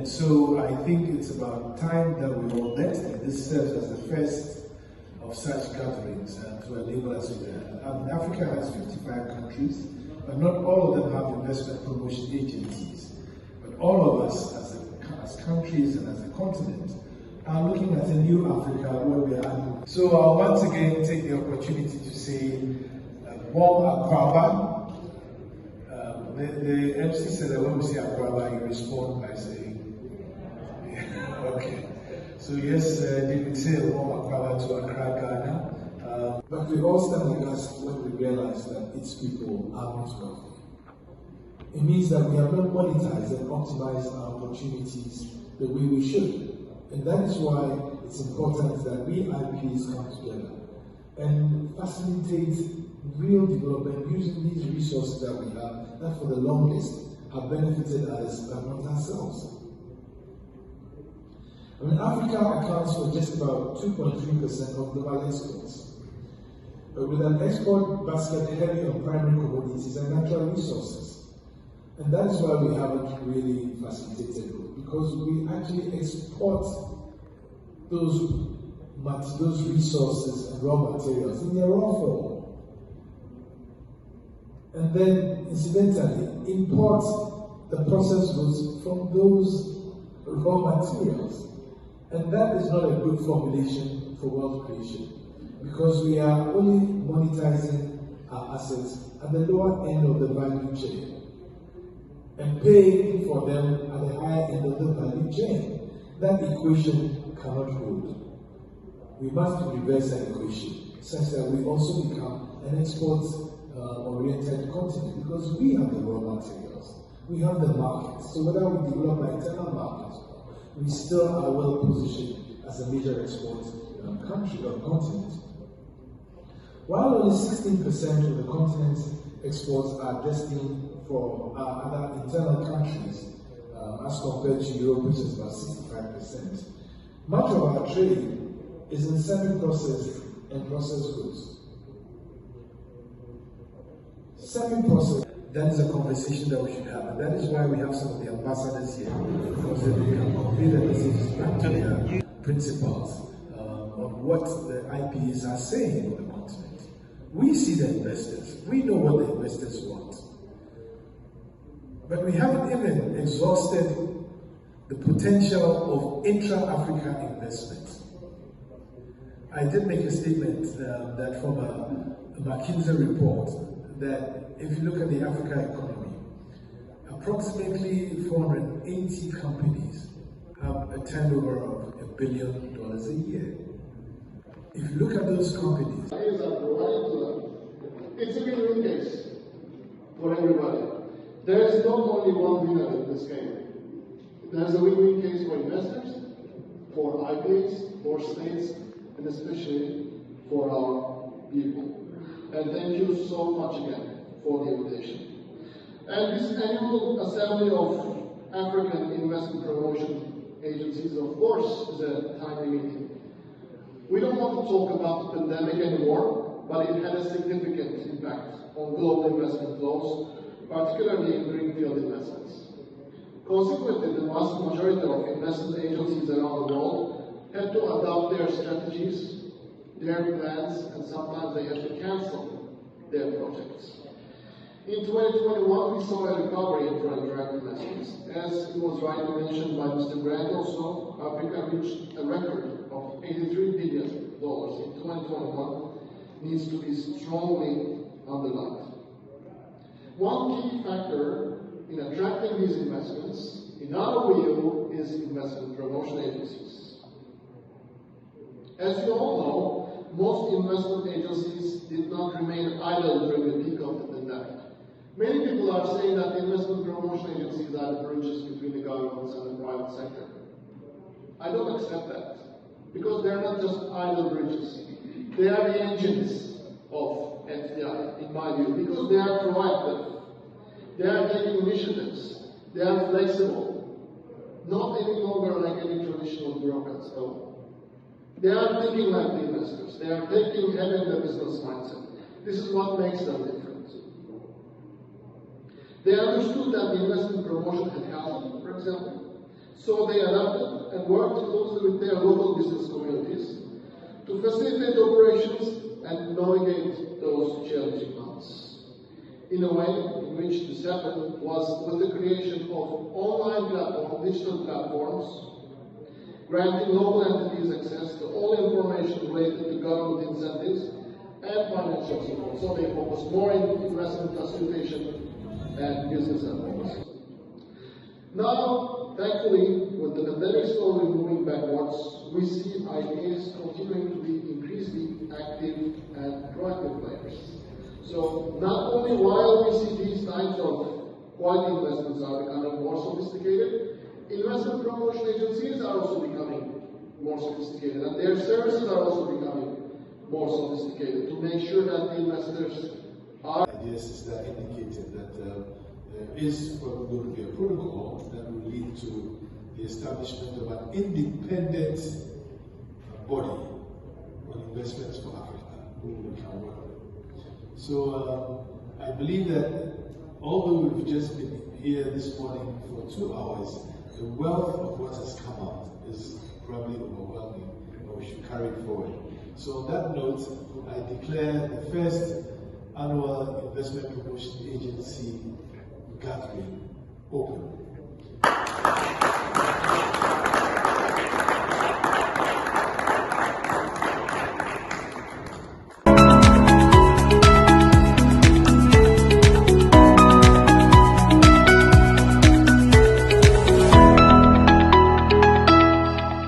And so I think it's about time that we all met, and this serves as the first of such gatherings to enable us with that. Africa has 55 countries, but not all of them have investment promotion agencies. But all of us as countries and as a continent are looking at a new Africa where we are. So I'll once again take the opportunity to say warm Akwaba. The MC said that when we say Akwaba, you respond by saying, okay. So yes, David said warm Akwaba to Accra, Ghana. But we all stand aghast when we realize that its people are not wealthy. It means that we have not monetized and optimized our opportunities the way we should. And that is why it's important that we IPs come together and facilitate real development using these resources that we have that for the longest have benefited us but not ourselves. I mean, Africa accounts for just about 2.3% of global exports. But with an export basket heavy on primary commodities and natural resources. And that is why we haven't really facilitated it, because we actually export those resources and raw materials in their raw form. And then, incidentally, import the processed goods from those raw materials. And that is not a good formulation for wealth creation, because we are only monetizing our assets at the lower end of the value chain and paying for them at the higher end of the value chain. That equation cannot hold. We must reverse that equation such that we also become an export-oriented continent, because we have the raw materials, we have the markets. So whether we develop our internal markets, we still are well positioned as a major export country or continent. While only 16% of the continent's exports are destined for other internal countries, as compared to Europe, which is about 65%, much of our trade is in semi-processed and processed goods. Semi-processed, that is a conversation that we should have, and that is why we have some of the ambassadors here, because they can convey the messages back to their principals on what the IPs are saying on the continent. We see the investors, we know what the investors want. But we haven't even exhausted the potential of intra-Africa investment. I did make a statement that from a McKinsey report, that if you look at the Africa economy, approximately 480 companies have a turnover of $1 billion a year. If you look at those companies, it's a win-win case for everybody. There is not only one winner in this game. There's a win-win case for investors, for IPs, for states, and especially for our people. And thank you so much again for the invitation. And this annual assembly of African investment promotion agencies, of course, is a timely meeting. We don't want to talk about the pandemic anymore, but it had a significant impact on global investment flows, particularly in greenfield investments. Consequently, the vast majority of investment agencies around the world had to adopt their strategies, their plans, and sometimes they had to cancel their projects. In 2021, we saw a recovery in foreign direct investments. As it was rightly mentioned by Mr. Grant also, Africa reached a record of $83 billion in 2021, needs to be strongly underlined. One key factor in attracting these investments, in our view, is investment promotion agencies. As you all know, most investment agencies did not remain idle during the peak of the pandemic. Many people are saying that investment promotion agencies are the bridges between the governments and the private sector. I don't accept that, because they're not just idle bridges. They are the engines of FDI, in my view, because they are proactive. They are taking initiatives. They are flexible. Not any longer like any traditional bureaucrats. No. They are thinking like the investors. They are having the business mindset. This is what makes them different. They understood that the investment promotion had happened, for example. So they adapted and worked closely with their local business communities to facilitate operations and navigate those challenging months. In a way in which this happened was with the creation of online digital platforms, granting local entities access to all information related to government incentives and financial support. So they focus more on investment facilitation and business advice. Now, thankfully, with the pandemic slowly moving backwards, we see IPAs continuing to be increasingly active and proactive players. So not only while we see these types of quality investments are becoming more sophisticated, investment promotion agencies are also becoming more sophisticated, and their services are also becoming more sophisticated to make sure that the investors are. Ideas is that indicated that there is probably going to be a protocol that will lead to the establishment of an independent body on investments for Africa who we can work with. So I believe that although we've just been here this morning for 2 hours, the wealth of what has come out is probably overwhelming, and we should carry it forward. So on that note, I declare the first annual Investment Promotion Agency gathering open.